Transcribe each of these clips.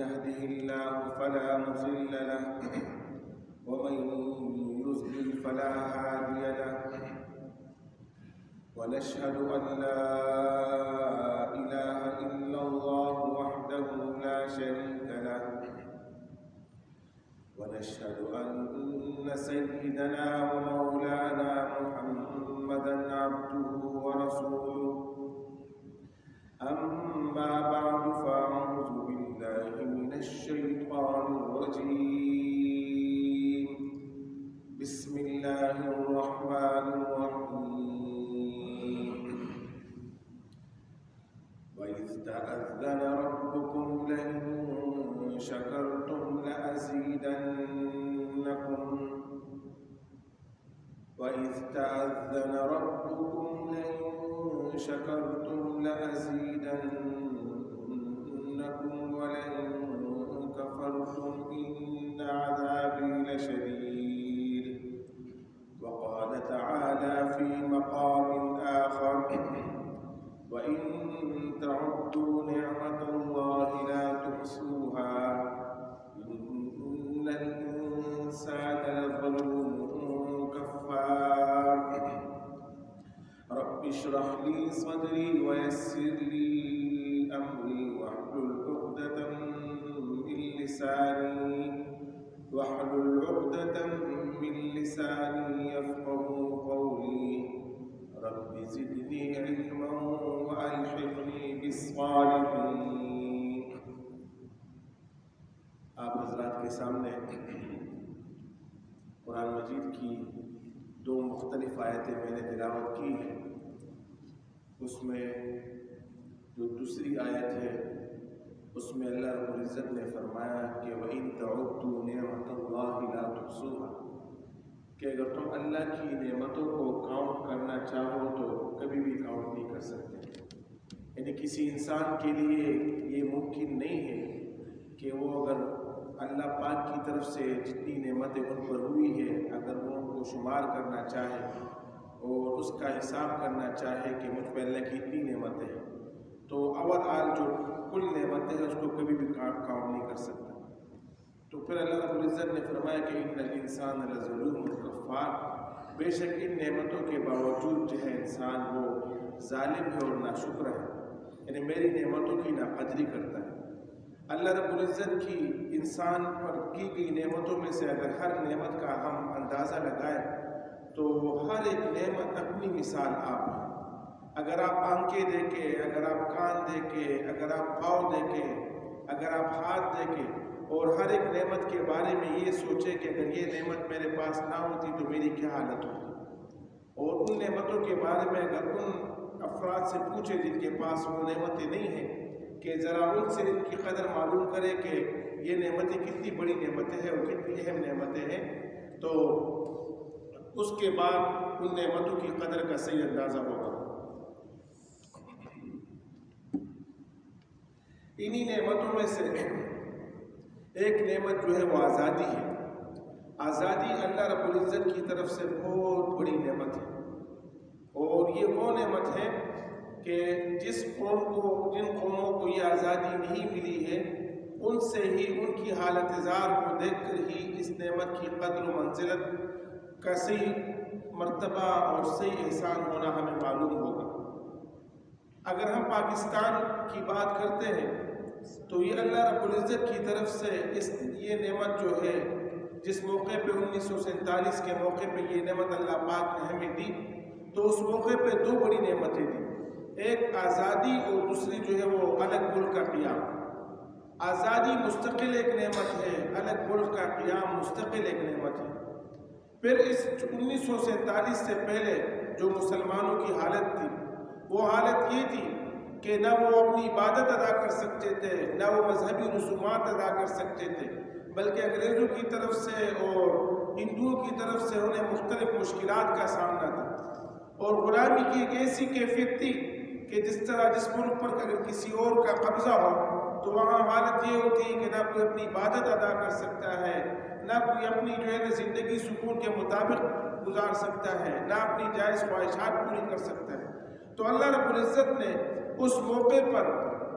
يهده الله فلا مضل له ومن يضلل فلا هادي له ونشهد أن لا إله إلا الله وحده لا شريك له ونشهد أن سيدنا ومولانا محمدا عبده ورسوله أما بعد فأعوذ بالله من الشيطان الرجيم بسم الله الرحمن الرحيم وإذ تأذن ربكم لئن شكرتم لأزيدنكم وإذ تأذن ربكم لئن شكرتم لأزيدنكم ولئن كفرتم إن عذابي لشديد وقال تعالى في مقام آخر وإن تعدوا نعمة الله لا تحصوها إن الإنسان لظلوم كفار رب اشرح لي صدري ويسر لي أمري واحلل عقدة من لساني يفقه قولي رب زدني علما وألحقني بالصالحين. آپ حضرات کے سامنے قرآن مجید کی دو مختلف آیتیں میں نے تلاوت کی ہیں. اس میں جو دوسری آیت ہے اس میں اللہ رب العزت نے فرمایا کہ وَإِن تَعُدُّوا نِعْمَةَ اللَّهِ لَا تُحْصُوهَا کہ اگر تم اللہ کی نعمتوں کو کاؤنٹ کرنا چاہو تو کبھی بھی کاؤنٹ نہیں کر سکتے. یعنی کسی انسان کے لیے یہ ممکن نہیں ہے کہ وہ اگر اللہ پاک کی طرف سے جتنی نعمتیں ان پر ہوئی ہے اگر وہ ان کو شمار کرنا چاہے اور اس کا حساب کرنا چاہے کہ مجھ پہ اللہ کی اتنی نعمتیں ہیں تو اول آل جو کل نعمتیں ہیں اس کو کبھی بھی کاؤنٹ نہیں کر سکتا. تو پھر اللہ رب العزت نے فرمایا کہ ان الانسان لظلوم کفار بے شک ان نعمتوں کے باوجود جو ہے انسان وہ ظالم ہے اور ناشکر ہے. یعنی میری نعمتوں کی ناقدری کرتا ہے. اللہ رب العزت کی انسان پر کی گئی نعمتوں میں سے اگر ہر نعمت کا ہم اندازہ لگائیں تو ہر ایک نعمت اپنی مثال آپ ہے. اگر آپ آنکھیں دیکھیں, اگر آپ کان دیکھیں, اگر آپ پاؤں دیکھیں, اگر آپ ہاتھ دیکھیں اور ہر ایک نعمت کے بارے میں یہ سوچیں کہ اگر یہ نعمت میرے پاس نہ ہوتی تو میری کیا حالت ہوتی, اور ان نعمتوں کے بارے میں اگر ان افراد سے پوچھیں جن کے پاس وہ نعمتیں نہیں ہیں کہ ذرا ان سے ان کی قدر معلوم کرے کہ یہ نعمتیں کتنی بڑی نعمتیں ہیں اور کتنی اہم نعمتیں ہیں, تو اس کے بعد ان نعمتوں کی قدر کا صحیح اندازہ ہوگا. انہی نعمتوں میں سے ایک نعمت جو ہے وہ آزادی ہے. آزادی اللہ رب العزت کی طرف سے بہت بڑی نعمت ہے, اور یہ وہ نعمت ہے کہ جن قوموں کو یہ آزادی نہیں ملی ہے ان سے ہی ان کی حالت زار کو دیکھ کر ہی اس نعمت کی قدر و منزلت کا صحیح مرتبہ اور صحیح احسان ہونا ہمیں معلوم ہوگا. اگر ہم پاکستان کی بات کرتے ہیں تو یہ اللہ رب العزت کی طرف سے یہ نعمت جو ہے جس موقع پہ 1947 کے موقع پہ یہ نعمت اللہ پاک نے ہمیں دی تو اس موقع پہ دو بڑی نعمتیں دی, ایک آزادی اور دوسری جو ہے وہ الگ ملک کا قیام. آزادی مستقل ایک نعمت ہے, الگ ملک کا قیام مستقل ایک نعمت ہے. پھر اس 1947 سے پہلے جو مسلمانوں کی حالت تھی وہ حالت یہ تھی کہ نہ وہ اپنی عبادت ادا کر سکتے تھے, نہ وہ مذہبی رسومات ادا کر سکتے تھے, بلکہ انگریزوں کی طرف سے اور ہندوؤں کی طرف سے انہیں مختلف مشکلات کا سامنا تھا. اور غلامی کی ایک ایسی کیفیت تھی کہ جس ملک پر اگر کسی اور کا قبضہ ہو تو وہاں حالت یہ ہوتی ہے کہ نہ کوئی اپنی عبادت ادا کر سکتا ہے, نہ کوئی اپنی جو ہے نا زندگی سکون کے مطابق گزار سکتا ہے, نہ اپنی جائز خواہشات پوری کر سکتا ہے. تو اللہ رب العزت نے اس موقع پر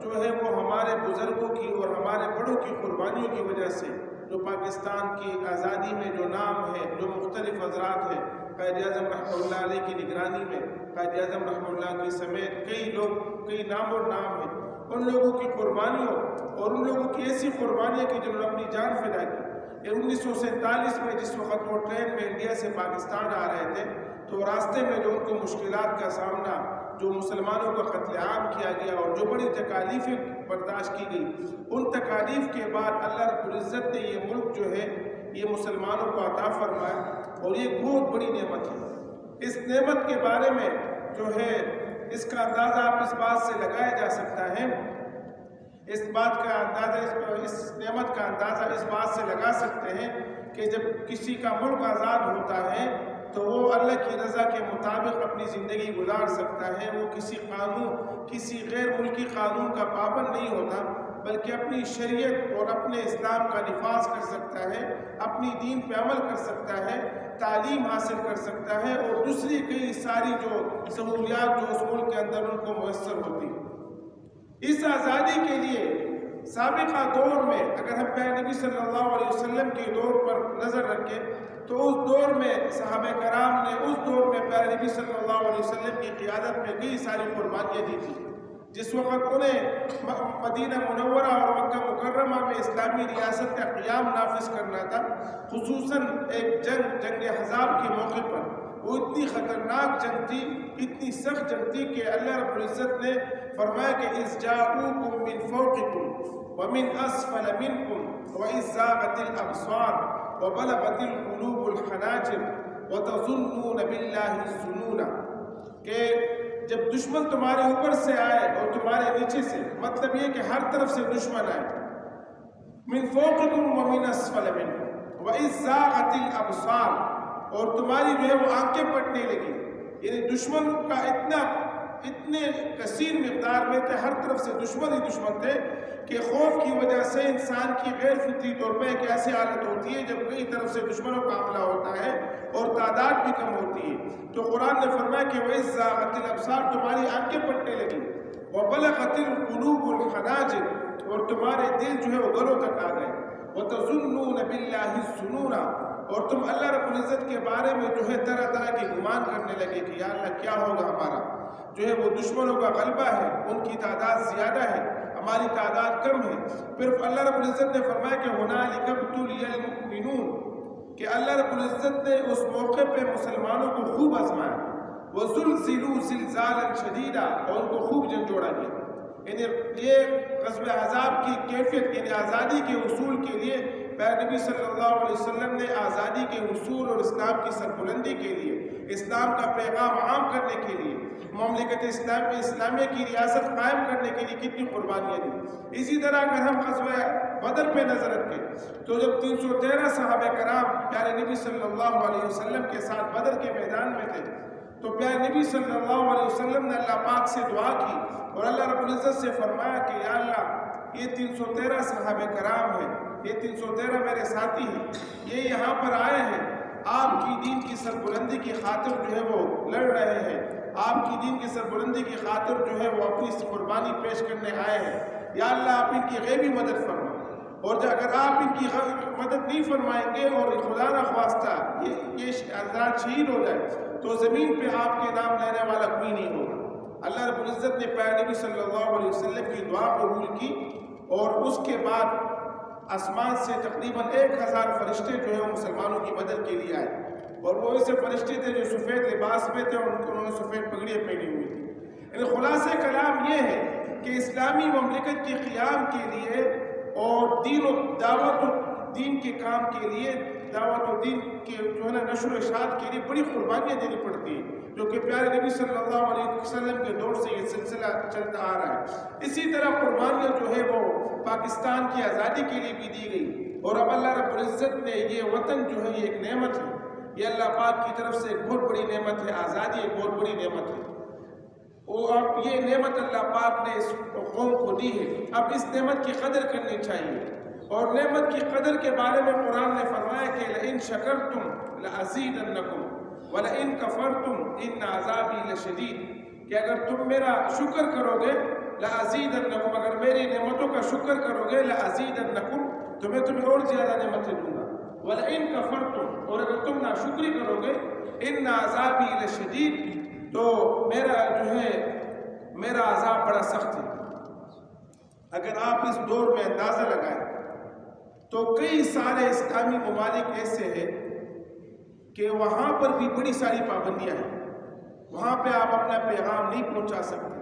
جو ہے وہ ہمارے بزرگوں کی اور ہمارے بڑوں کی قربانیوں کی وجہ سے جو پاکستان کی آزادی میں جو نام ہے، جو مختلف حضرات ہیں، قائد اعظم رحمہ اللہ علیہ کی نگرانی میں، قائد اعظم رحمہ اللہ کی سمیت کئی لوگ، کئی نام اور نام ہیں، ان لوگوں کی قربانیوں اور ان لوگوں کی ایسی قربانیاں کی جنہوں نے اپنی جان فدا کی۔ 1947 میں جس وقت وہ ٹرین میں انڈیا سے پاکستان آ رہے تھے تو راستے میں جو ان کو مشکلات کا سامنا، جو مسلمانوں کا قتل عام کیا گیا اور جو بڑی تکالیفیں برداشت کی گئی، ان تکالیف کے بعد اللہ رب العزت نے یہ ملک جو ہے یہ مسلمانوں کو عطا فرمایا اور یہ بہت بڑی نعمت ہے۔ اس نعمت کے بارے میں جو ہے اس کا اندازہ آپ اس بات سے لگایا جا سکتا ہے، اس نعمت کا اندازہ اس بات سے لگا سکتے ہیں کہ جب کسی کا ملک آزاد ہوتا ہے تو وہ اللہ کی رضا کے مطابق اپنی زندگی گزار سکتا ہے، وہ کسی غیر ملکی قانون کا پابند نہیں ہوتا، بلکہ اپنی شریعت اور اپنے اسلام کا نفاذ کر سکتا ہے، اپنی دین پہ عمل کر سکتا ہے، تعلیم حاصل کر سکتا ہے اور دوسری کئی ساری جو سہولیات جو اس ملک کے اندر ان کو میسر ہوتی ہیں۔ اس آزادی کے لیے سابقہ دور میں اگر ہم پیارے نبی صلی اللہ علیہ وسلم کے دور پر نظر رکھیں تو اس دور میں صحابہ کرام نے اس دور میں پیارے نبی صلی اللہ علیہ وسلم کی قیادت میں کئی ساری قربانیاں دی تھیں۔ جس وقت انہیں مدینہ منورہ اور مکہ مکرمہ میں اسلامی ریاست کا قیام نافذ کرنا تھا، خصوصاً ایک جنگ احزاب کے موقع پر، وہ اتنی خطرناک جنگ تھی، اتنی سخت جنگ تھی کہ اللہ رب العزت نے فرمایا کہ اذ جاءوکم من فوقکم ومن اسفل منکم واذ زاغت الابصار وبلغت القلوب الحناجر وتظنون باللہ الظنون، کہ جب دشمن تمہارے اوپر سے آئے اور تمہارے نیچے سے، مطلب یہ کہ ہر طرف سے دشمن آئے، من فوقکم ومن اسفل منکم واذ زاغت الابصار، اور تمہاری جو ہے وہ آنکھیں پھٹنے لگی، یعنی دشمن کا اتنے کثیر مقدار میں کہ ہر طرف سے دشمن ہی دشمن تھے کہ خوف کی وجہ سے انسان کی غیر فطری طور پہ ایک ایسی حالت ہوتی ہے جب کئی طرف سے دشمنوں کا حملہ ہوتا ہے اور تعداد بھی کم ہوتی ہے، تو قرآن نے فرمایا کہ وَإِذْ زَاغَتِ الْأَبْصَارُ، تمہاری آنکھیں پھٹنے لگی، وَبَلَغَتِ الْقُلُوبُ الْحَنَاجِرَ، اور تمہارے دل جو ہے وہ گلوں تک آ گئے، وَتَظُنُّونَ بِاللَّهِ الظُّنُونَ، اور تم اللہ رب العزت کے بارے میں جو ہے طرح طرح کے گمان کرنے لگے کہ یا اللہ کیا ہوگا، ہمارا جو ہے وہ دشمنوں کا غلبہ ہے، ان کی تعداد زیادہ ہے، ہماری تعداد کم ہے۔ پھر اللہ رب العزت نے فرمایا کہ هُنَالِكَ ابْتُلِيَ الْمُؤْمِنُونَ، کہ اللہ رب العزت نے اس موقع پہ مسلمانوں کو خوب آزمایا، وَزُلْزِلُوا زِلْزَالًا شَدِيدًا، اور ان کو خوب جھنجھوڑا گیا۔ یعنی یہ غزوہ احزاب کی کیفیت، یعنی آزادی کے حصول کے لیے پیارے نبی صلی اللہ علیہ وسلم نے آزادی کے حصول اور اسلام کی سربلندی کے لیے، اسلام کا پیغام عام کرنے کے لیے، مملکت اسلامیہ کی ریاست قائم کرنے کے لیے کتنی قربانیاں دی۔ اسی طرح اگر ہم غزوہ بدر پہ نظر رکھیں تو جب 313 صحابہ کرام پیارے نبی صلی اللہ علیہ وسلم کے ساتھ بدر کے میدان میں تھے تو پیارے نبی صلی اللہ علیہ وسلم نے اللہ پاک سے دعا کی اور اللہ رب العزت سے فرمایا کہ یا اللہ یہ 313 صحابہ کرام ہیں، یہ 313 میرے ساتھی ہیں، یہ یہاں پر آئے ہیں، آپ کی دین کی سربلندی کی خاطر جو ہے وہ لڑ رہے ہیں، آپ کی دین کی سربلندی کی خاطر جو ہے وہ اپنی قربانی پیش کرنے آئے ہیں، یا اللہ آپ ان کی غیبی مدد فرما، اور اگر آپ ان کی مدد نہیں فرمائیں گے اور خدا نہ خواستہ یہ حضرات شہید ہو جائے تو زمین پہ آپ کے نام لینے والا کوئی نہیں ہوگا۔ اللہ رب العزت نے پیارے نبی صلی اللہ علیہ وسلم کی دعا قبول کی اور اس کے بعد آسمان سے تقریباً 1000 فرشتے جو ہیں مسلمانوں کی مدد کے لیے آئے، اور وہ ایسے فرشتے تھے جو سفید لباس میں تھے اور انہوں نے سفید پگڑیاں پہنی ہوئی تھی۔ یعنی خلاصہ کلام یہ ہے کہ اسلامی مملکت کے قیام کے لیے اور دعوت و دین کے کام کے لیے، دعوت و دین کے جو ہے نا نشر و اشاعت کے لیے بڑی قربانیاں دینی پڑتی ہیں، جو کہ پیارے نبی صلی اللہ علیہ وسلم کے دور سے یہ سلسلہ چلتا آ رہا ہے۔ اسی طرح قربانیاں جو ہے وہ پاکستان کی آزادی کے لیے بھی دی گئی، اور اب اللہ رب العزت نے یہ وطن جو ہے یہ ایک نعمت ہے، یہ اللہ پاک کی طرف سے ایک بہت بڑی نعمت ہے، آزادی ایک بہت بڑی نعمت ہے، اور اب یہ نعمت اللہ پاک نے اس قوم کو دی ہے، اب اس نعمت کی قدر کرنی چاہیے، اور نعمت کی قدر کے بارے میں قرآن نے فرمایا کہ لَإِن شَكَرْتُمْ لَأَزِيدَنَّكُمْ وَلَإِن كَفَرْتُمْ إِنَّ عَذَابِي لَشَدِيدٌ، کہ اگر تم میرا شکر کرو گے لَأَزِيدَنَّكُمْ، اگر میری نعمتوں کا شکر کرو گے لَأَزِيدَنَّكُمْ تو میں تمہیں اور زیادہ نعمتیں دوں گا، وَلَئِن كَفَرْتُمْ اور اگر تم ناشکری کرو گے إِنَّ عَذَابِي لَشَدِيدٌ تو میرا عذاب بڑا سخت ہے۔ اگر آپ اس دور میں اندازہ لگائیں تو کئی سارے اسلامی ممالک ایسے ہیں کہ وہاں پر بھی بڑی ساری پابندیاں ہیں، وہاں پہ آپ اپنا پیغام نہیں پہنچا سکتے،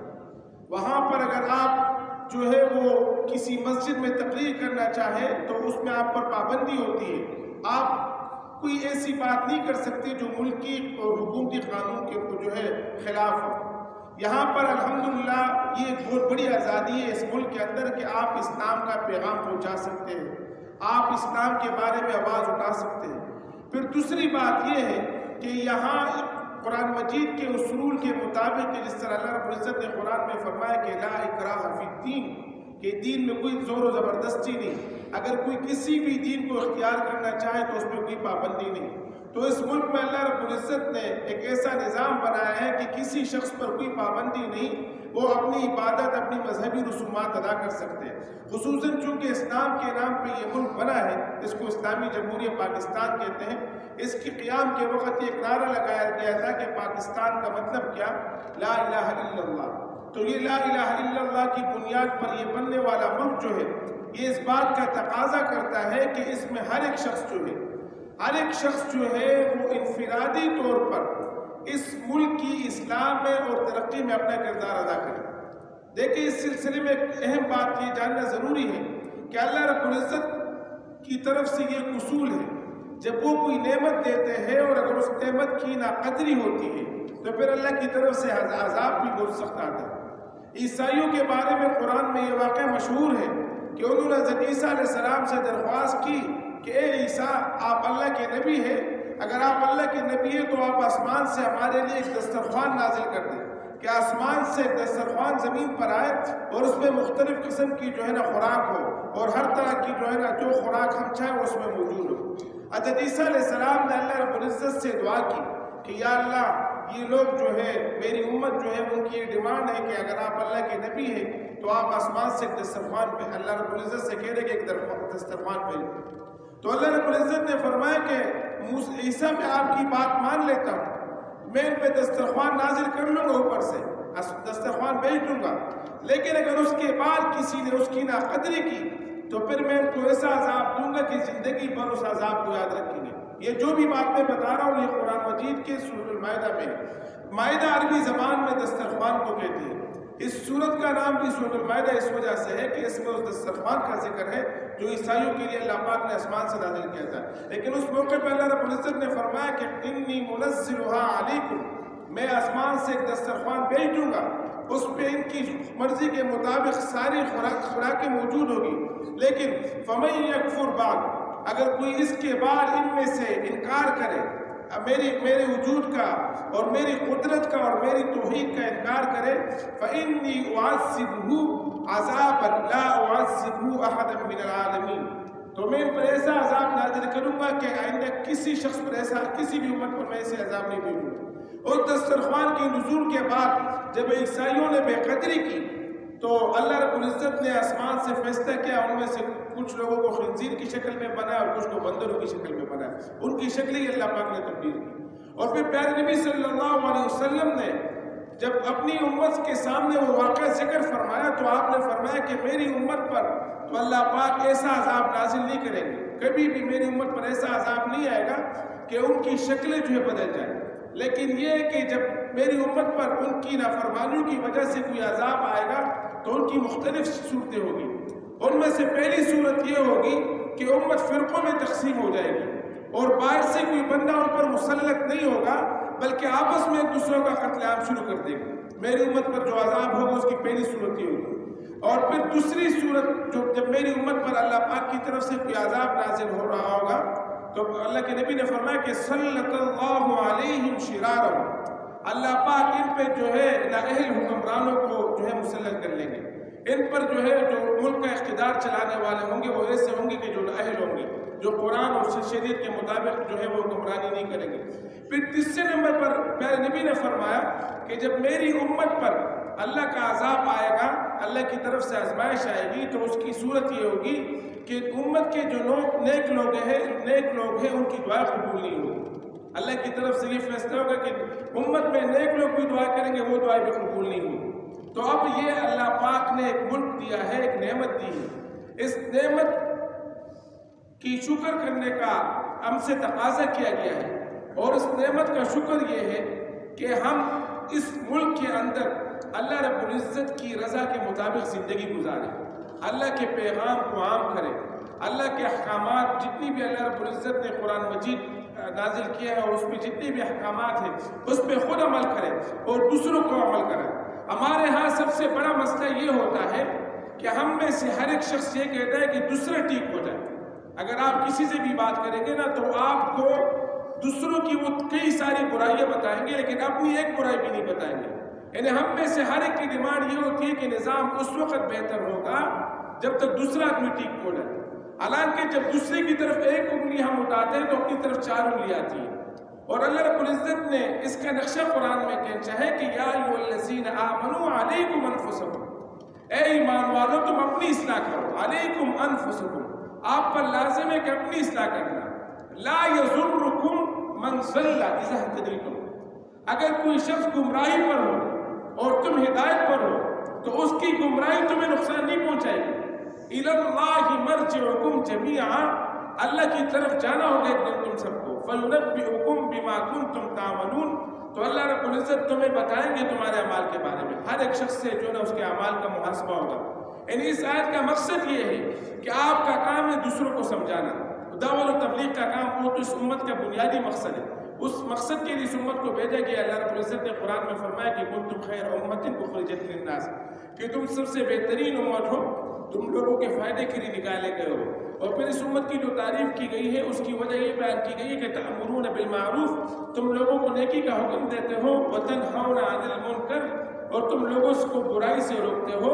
وہاں پر اگر آپ وہ کسی مسجد میں تقریر کرنا چاہیں تو اس میں آپ پر پابندی ہوتی ہے، آپ کوئی ایسی بات نہیں کر سکتے جو ملکی اور حکومتی قانون کے خلاف ہو۔ یہاں پر الحمدللہ یہ ایک بہت بڑی آزادی ہے اس ملک کے اندر کہ آپ اسلام کا پیغام پہنچا سکتے ہیں، آپ اسلام کے بارے میں آواز اٹھا سکتے ہیں۔ پھر دوسری بات یہ ہے کہ یہاں قرآن مجید کے اصول کے مطابق جس طرح اللہ رب العزت نے قرآن میں فرمایا کہ لا اکراہ فی الدین، کہ دین میں کوئی زور و زبردستی نہیں، اگر کوئی کسی بھی دین کو اختیار کرنا چاہے تو اس میں کوئی پابندی نہیں۔ تو اس ملک میں اللہ رب العزت نے ایک ایسا نظام بنایا ہے کہ کسی شخص پر کوئی پابندی نہیں، وہ اپنی عبادت اپنی مذہبی رسومات ادا کر سکتے ہیں، خصوصاً چونکہ اسلام کے نام پہ یہ ملک بنا ہے، اس کو اسلامی جمہوریہ پاکستان کہتے ہیں۔ اس کے قیام کے وقت ایک نعرہ لگایا گیا تھا کہ پاکستان کا مطلب کیا؟ لا الہ الا اللہ۔ تو یہ لا الہ الا اللہ کی بنیاد پر یہ بننے والا ملک یہ اس بات کا تقاضا کرتا ہے کہ اس میں ہر ایک شخص وہ انفرادی طور پر اس ملک کی اصلاح میں اور ترقی میں اپنا کردار ادا کرے۔ دیکھیں اس سلسلے میں ایک اہم بات یہ جاننا ضروری ہے کہ اللہ رب العزت کی طرف سے یہ اصول ہے، جب وہ کوئی نعمت دیتے ہیں اور اگر اس نعمت کی ناقدری ہوتی ہے تو پھر اللہ کی طرف سے عذاب بھی بہت سخت آتا ہے۔ عیسائیوں کے بارے میں قرآن میں یہ واقعہ مشہور ہے کہ انہوں نے حضرت عیسیٰ علیہ السلام سے درخواست کی کہ اے عیسیٰ آپ اللہ کے نبی ہیں، اگر آپ اللہ کے نبی ہیں تو آپ آسمان سے ہمارے لیے ایک دسترخوان نازل کر دیں، کہ آسمان سے ایک دسترخوان زمین پر آئے اور اس میں مختلف قسم کی خوراک ہو اور ہر طرح کی جو خوراک ہم چاہیں اس میں موجود ہو۔ حضرت عیسیٰ علیہ السلام نے اللہ رب العزت سے دعا کی کہ یا اللہ یہ لوگ میری امت ان کی یہ ڈیمانڈ ہے کہ اگر آپ اللہ کے نبی ہیں تو آپ آسمان سے ایک دسترخوان پہ، اللہ رب العزت سے کہہ رہے کہ ایک دسترخوان پہ۔ تو اللہ رب العزت نے فرمایا کہ عیسیٰ میں آپ کی بات مان لیتا ہوں، میں ان پہ دسترخوان نازل کر لوں گا، اوپر سے دسترخوان بھیج دوں گا، لیکن اگر اس کے بعد کسی نے اس کی ناقدری کی تو پھر میں ان کو ایسا عذاب دوں گا کہ زندگی بھر اس عذاب کو یاد رکھیں گے۔ یہ جو بھی بات میں بتا رہا ہوں یہ قرآن مجید کے سورۃ المائدہ میں، مائدہ عربی زبان میں دسترخوان کو کہتے ہیں۔ اس سورت کا نام بھی سورۃ المائدہ اس وجہ سے ہے کہ اس میں اس دسترخوان کا ذکر ہے جو عیسائیوں کے لیے اللہ پاک نے آسمان سے نازل کیا تھا، لیکن اس موقع پہ اللہ رب العزت نے فرمایا کہ انی منزلها علیکم، میں آسمان سے ایک دسترخوان بھیج دوں گا، اس پہ ان کی مرضی کے مطابق ساری خوراکیں موجود ہوگی، لیکن فمن یکفر بعد، اگر کوئی اس کے بعد ان میں سے انکار کرے میرے وجود کا اور میری قدرت کا اور میری توحید کا انکار کرے، فإنی اعذبہ عذابا لا اعذبہ احدا من العالمین، تو میں ان پر ایسا عذاب نازل کروں گا کہ آئندہ کسی شخص پر ایسا، کسی بھی امت پر میں ایسے عذاب نہیں بھیجوں گا۔ اور دسترخوان کی نزول کے بعد جب عیسائیوں نے بے قدری کی تو اللہ رب العزت نے آسمان سے فیصلہ کیا، ان میں سے کچھ لوگوں کو خنزیر کی شکل میں بنایا اور کچھ کو بندروں کی شکل میں بنایا، ان کی شکل ہی اللہ پاک نے تبدیل کی۔ اور پھر پیارے نبی صلی اللہ علیہ وسلم نے جب اپنی امت کے سامنے وہ واقعہ ذکر فرمایا تو آپ نے فرمایا کہ میری امت پر تو اللہ پاک ایسا عذاب نازل نہیں کریں گے، کبھی بھی میری امت پر ایسا عذاب نہیں آئے گا کہ ان کی شکلیں بدل جائیں، لیکن یہ کہ جب میری امت پر ان کی نافرمانیوں کی وجہ سے کوئی عذاب آئے گا تو ان کی مختلف صورتیں ہوگی۔ ان میں سے پہلی صورت یہ ہوگی کہ امت فرقوں میں تقسیم ہو جائے گی اور باہر سے کوئی بندہ ان پر مسلط نہیں ہوگا بلکہ آپس میں ایک دوسروں کا قتل عام شروع کر دے گا۔ میری امت پر جو عذاب ہوگا اس کی پہلی صورت یہ ہوگی۔ اور پھر دوسری صورت جب میری امت پر اللہ پاک کی طرف سے کوئی عذاب نازل ہو رہا ہوگا تو اللہ کے نبی نے فرمایا کہ سلط اللہ علیہم شرارہم، اللہ پاک ان پہ نااہل حکمرانوں کو مسلط کر لیں گے، ان پر جو ملک کا اقتدار چلانے والے ہوں گے وہ ایسے ہوں گے کہ جو نااہل ہوں گے، جو قرآن اور شریعت کے مطابق وہ حکمرانی نہیں کریں گے۔ پھر تیسرے نمبر پر پیارے نبی نے فرمایا کہ جب میری امت پر اللہ کا عذاب آئے گا، اللہ کی طرف سے آزمائش آئے گی تو اس کی صورت یہ ہوگی کہ امت کے جو نیک لوگ ہیں ان کی دعا قبول نہیں ہوگی۔ اللہ کی طرف سے یہ فیصلہ ہوگا کہ امت میں نیک لوگ بھی دعا کریں گے، وہ دعا بھی قبول نہیں ہوگی۔ تو اب یہ اللہ پاک نے ایک ملک دیا ہے، ایک نعمت دی ہے، اس نعمت کی شکر کرنے کا ہم سے تقاضا کیا گیا ہے، اور اس نعمت کا شکر یہ ہے کہ ہم اس ملک کے اندر اللہ رب العزت کی رضا کے مطابق زندگی گزاریں، اللہ کے پیغام کو عام کریں، اللہ کے احکامات جتنی بھی اللہ رب العزت نے قرآن مجید نازل کیا ہے اور اس میں جتنے بھی احکامات ہیں اس پہ خود عمل کریں اور دوسروں کو عمل کریں۔ ہمارے ہاں سب سے بڑا مسئلہ یہ ہوتا ہے کہ ہم میں سے ہر ایک شخص یہ کہتا ہے کہ دوسرا ٹھیک ہو جائے۔ اگر آپ کسی سے بھی بات کریں گے نا تو آپ کو دوسروں کی وہ کئی ساری برائیاں بتائیں گے لیکن اپنی ایک برائی بھی نہیں بتائیں گے۔ یعنی ہم میں سے ہر ایک کی ڈیمانڈ یہ ہوتی ہے کہ نظام اس وقت بہتر ہوگا جب تک دوسرا آدمی ٹھیک ہو جائے، حالانکہ جب دوسرے کی طرف ایک انگلی ہم اٹھاتے ہیں تو اپنی طرف 4 انگلی آتی ہے۔ اور اللہ رب العزت نے اس کا نقشہ قرآن میں کہا ہے کہ یا ایھا الذین آمنوا علیکم انفسکم، اے ایمان والو تم اپنی اصلاح کرو، علیکم انفسکم، آپ پر لازم ہے کہ اپنی اصلاح کرنا، لا یضرکم من ضل اذا اهتدیتم، اگر کوئی شخص گمراہی پر ہو اور تم ہدایت پر ہو تو اس کی گمراہی تمہیں نقصان نہیں پہنچائے گی۔ الی اللہ مرجعکم جمیعا، اللہ کی طرف جانا ہوگا ایک دن تم سب کو، فینبئکم بما کنتم تعملون، تو اللہ رب العزت تمہیں بتائیں گے تمہارے اعمال کے بارے میں، ہر ایک شخص سے جو ہے نا اس کے اعمال کا محاسبہ ہوگا۔ یعنی اس آیت کا مقصد یہ ہے کہ آپ کا کام ہے دوسروں کو سمجھانا، دعوت و تبلیغ کا کام وہ تو اس امت کا بنیادی مقصد ہے، اس مقصد کے لیے اس امت کو بھیجا گیا۔ اللہ رب العزت نے قرآن میں فرمایا کہ کنتم خیر امت اخرجت للناس، کہ تم سب سے بہترین امت ہو، تم لوگوں کے فائدے کے لیے نکالے گئے ہو۔ اور پھر اس امت کی جو تعریف کی گئی ہے اس کی وجہ یہ بیان کی گئی ہے کہ تأمرون بالمعروف، تم لوگوں کو نیکی کا حکم دیتے ہو، وتنہون عن المنکر، اور تم لوگوں کو برائی سے روکتے ہو،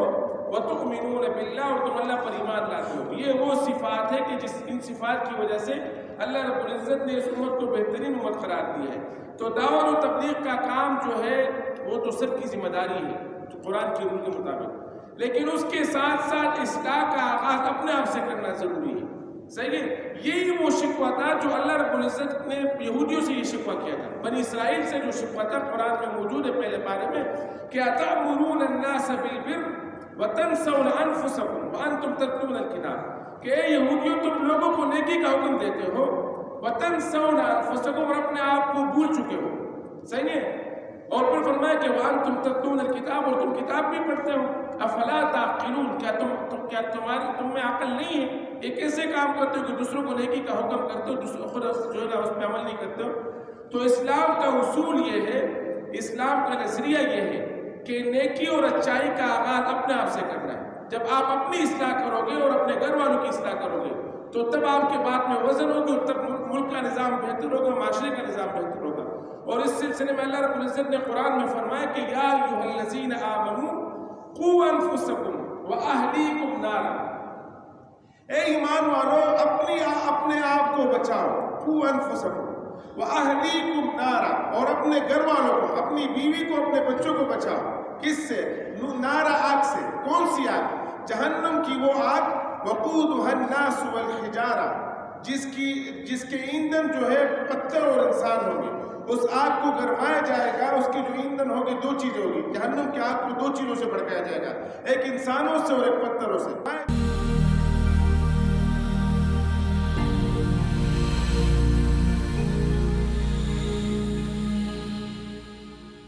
وتؤمنون باللہ، اور تم اللہ پر ایمان لاتے ہو۔ یہ وہ صفات ہے کہ ان صفات کی وجہ سے اللہ رب العزت نے اس امت کو بہترین امت قرار دیا ہے۔ تو دعوت و تبلیغ کا کام جو ہے وہ تو سب کی ذمہ داری ہے قرآن کی رول کے مطابق، لیکن اس کے ساتھ ساتھ اصلاح کا آغاز اپنے آپ سے کرنا ضروری ہے۔ صحیح ہے، یہی وہ شکوہ تھا جو اللہ رب العزت نے یہودیوں سے یہ شکوہ کیا تھا، بنی اسرائیل سے جو شکوہ تھا قرآن میں موجود ہے پہلے پارے میں، کہ اتأمرون الناس بالبر وتنسون انفسکم وانتم تتلون الکتاب، کہ اے یہودیوں تم لوگوں کو نیکی کا حکم دیتے ہو، وتنسون انفسکم، اور اپنے آپ کو بھول چکے ہو۔ صحیح ہے، اور پھر فرمایا کہ وانتم تتلون الکتاب، اور تم کتاب بھی پڑھتے ہو، افلا تعقلون، کیا تم میں عقل نہیں ہے؟ یہ کیسے کام کرتے ہو کہ دوسروں کو نیکی کا حکم کرتے ہو، خود جو ہے نا اس پہ عمل نہیں کرتے ہو؟ تو اسلام کا اصول یہ ہے، اسلام کا نظریہ یہ ہے کہ نیکی اور اچائی کا آغاز اپنے آپ سے کرنا ہے۔ جب آپ اپنی اصلاح کرو گے اور اپنے گھر والوں کی اصلاح کرو گے تو تب آپ کے بات میں وزن ہوگی، اور تب ملک کا نظام بہتر ہوگا، معاشرے کا نظام بہتر ہوگا۔ اور اس سلسلے میں اللہ رب العزت نے قرآن میں فرمایا کہ یا ایھا الذین آمنوا قوا انفسکم واہلیکم نارا، اے ایمان والو اپنے آپ کو بچاؤ، قوا انفسکم واہلیکم نارا، اور اپنے گھر والوں کو، اپنی بیوی کو، اپنے بچوں کو بچاؤ۔ کس سے؟ نارا، آگ سے۔ کون سی آگ؟ جہنم کی وہ آگ، وقودھا الناس والحجارہ، جس کے ایندھن جو ہے پتھر اور انسان ہوں گے۔ اس آگ کو گرمایا جائے گا، اس کی جو ایندھن ہوگی 2 چیزیں ہوگی، جہنم کی آگ کو 2 چیزوں سے بھڑکایا جائے گا، ایک انسانوں سے اور ایک پتھروں سے۔